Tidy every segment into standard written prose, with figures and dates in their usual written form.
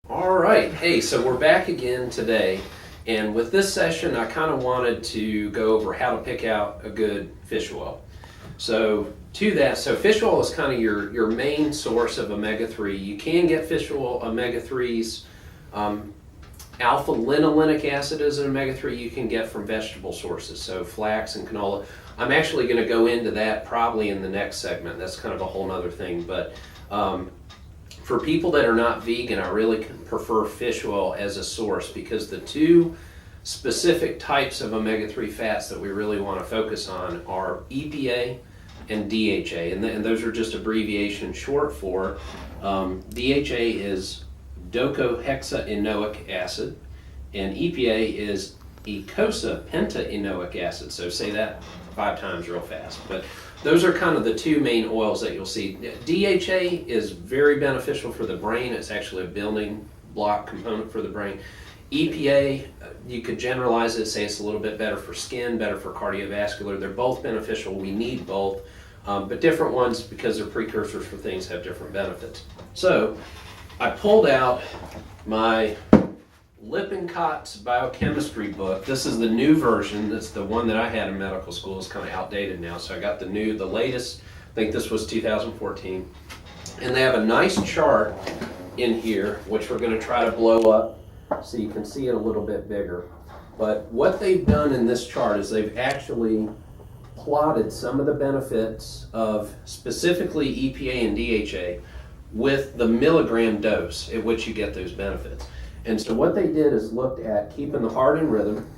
All right, hey, so we're back again today, and with this session I kind of wanted to go over how to pick out a good fish oil. So fish oil is kind of your main source of omega-3. You can get fish oil omega-3s. Alpha linolenic acid is an omega-3 you can get from vegetable sources, so flax and canola. I'm actually going to go into that probably in the next segment. That's kind of a whole other thing, but for people that are not vegan, I really prefer fish oil as a source because the two specific types of omega-3 fats that we really want to focus on are EPA and DHA, and those are just abbreviations short for DHA is Docosahexaenoic acid, and EPA is Eicosapentaenoic acid. So say that 5 times real fast. But those are kind of the two main oils that you'll see. DHA is very beneficial for the brain. It's actually a building block component for the brain. EPA, you could generalize it, say it's a little bit better for skin, better for cardiovascular. They're both beneficial. We need both, but different ones, because they're precursors for things, have different benefits. So I pulled out my Lippincott's Biochemistry book. This is the new version. It's the one that I had in medical school. It's kind of outdated now, so I got the latest. I think this was 2014. And they have a nice chart in here, which we're going to try to blow up so you can see it a little bit bigger. But what they've done in this chart is they've actually plotted some of the benefits of specifically EPA and DHA with the milligram dose at which you get those benefits. And so what they did is looked at keeping the heart in rhythm,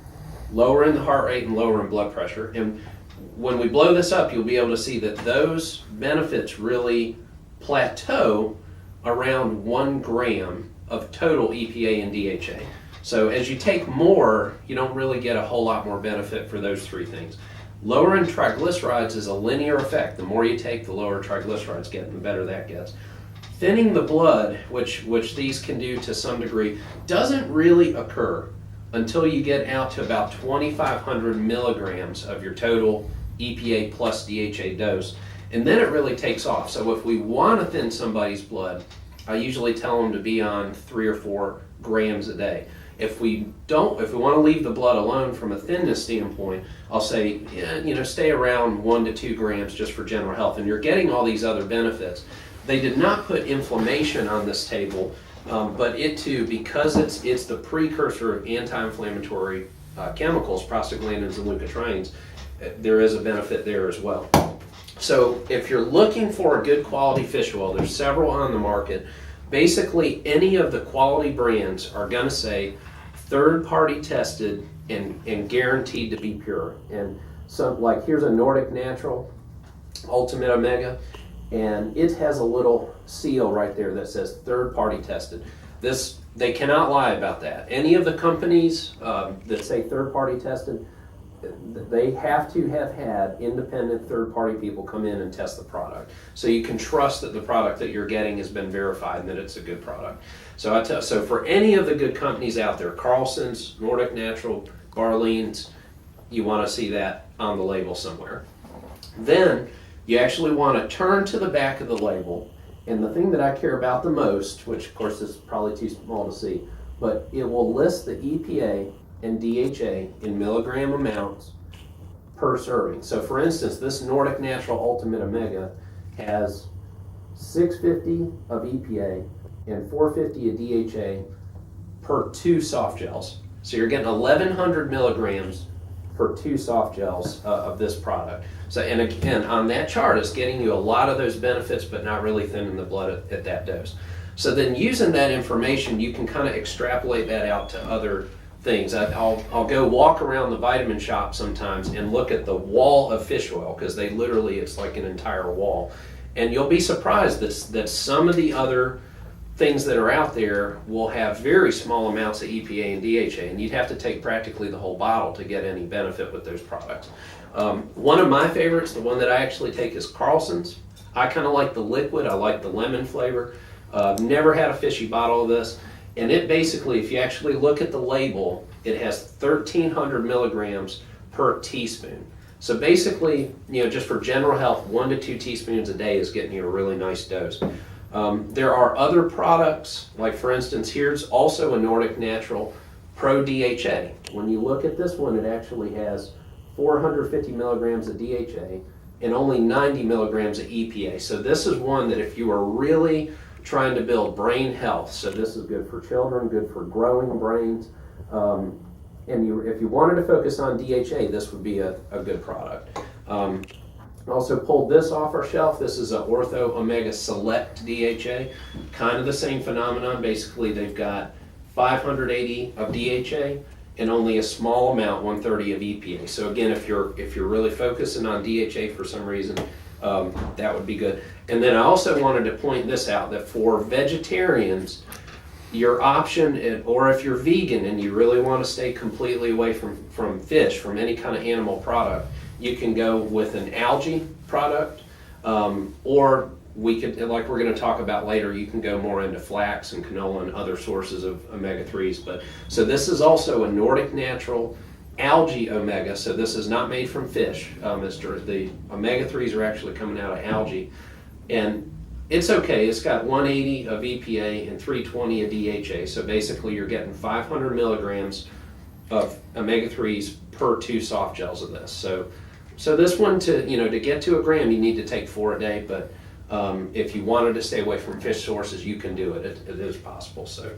lowering the heart rate, and lowering blood pressure. And when we blow this up, you'll be able to see that those benefits really plateau around 1 gram of total EPA and DHA. So as you take more, you don't really get a whole lot more benefit for those 3 things. Lowering triglycerides is a linear effect. The more you take, the lower triglycerides get, and the better that gets. Thinning the blood, which these can do to some degree, doesn't really occur until you get out to about 2,500 milligrams of your total EPA plus DHA dose, and then it really takes off. So if we want to thin somebody's blood, I usually tell them to be on 3 or 4 grams a day. If we want to leave the blood alone from a thinness standpoint, I'll say, stay around 1 to 2 grams just for general health, and you're getting all these other benefits. They did not put inflammation on this table, but it too, because it's the precursor of anti-inflammatory chemicals, prostaglandins and leukotrienes, there is a benefit there as well. So if you're looking for a good quality fish oil, there's several on the market. Basically, any of the quality brands are going to say third-party tested and guaranteed to be pure. And so, like, here's a Nordic Natural Ultimate Omega, and it has a little seal right there that says third-party tested. They cannot lie about that. Any of the companies that say third-party tested, they have to have had independent third-party people come in and test the product. So you can trust that the product that you're getting has been verified and that it's a good product. So for any of the good companies out there, Carlson's, Nordic Natural, Barlean's, you want to see that on the label somewhere. Then you actually want to turn to the back of the label, and the thing that I care about the most, which of course is probably too small to see, but it will list the EPA and DHA in milligram amounts per serving. So for instance, this Nordic Natural Ultimate Omega has 650 of EPA and 450 of DHA per 2 soft gels. So you're getting 1,100 milligrams per 2 soft gels of this product. So, and again, on that chart, it's getting you a lot of those benefits, but not really thinning the blood at that dose. So then using that information, you can kind of extrapolate that out to other things. I'll go walk around the vitamin shop sometimes and look at the wall of fish oil, because it's like an entire wall. And you'll be surprised that some of the other things that are out there will have very small amounts of EPA and DHA, and you'd have to take practically the whole bottle to get any benefit with those products. One of my favorites, the one that I actually take, is Carlson's. I kind of like the liquid. I like the lemon flavor. Never had a fishy bottle of this. And it basically, if you actually look at the label, it has 1,300 milligrams per teaspoon. So basically, just for general health, 1 to 2 teaspoons a day is getting you a really nice dose. There are other products, like for instance, here's also a Nordic Natural Pro DHA. When you look at this one, it actually has 450 milligrams of DHA and only 90 milligrams of EPA. So this is one that if you are really trying to build brain health, so this is good for children, good for growing brains, and if you wanted to focus on DHA, this would be a good product. Also pulled this off our shelf. This is a Ortho Omega Select DHA. Kind of the same phenomenon. Basically, they've got 580 of DHA and only a small amount, 130 of EPA. So again, if you're really focusing on DHA for some reason, that would be good. And then I also wanted to point this out, that for vegetarians, your option, or if you're vegan and you really want to stay completely away from fish, from any kind of animal product, you can go with an algae product, or we could, like we're going to talk about later, you can go more into flax and canola and other sources of omega-3s. But so this is also a Nordic Natural Algae Omega. So this is not made from fish. The omega-3s are actually coming out of algae, and it's okay. It's got 180 of EPA and 320 of DHA. So basically, you're getting 500 milligrams of omega-3s per 2 soft gels of this. So this one, to get to a gram, you need to take 4 a day. But if you wanted to stay away from fish sources, you can do it. It is possible. So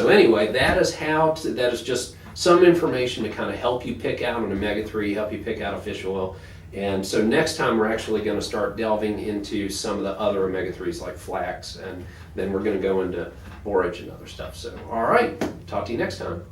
anyway, that is just some information to kind of help you pick out an omega-3, help you pick out a fish oil. And so next time we're actually going to start delving into some of the other omega-3s like flax, and then we're going to go into borage and other stuff. So all right, talk to you next time.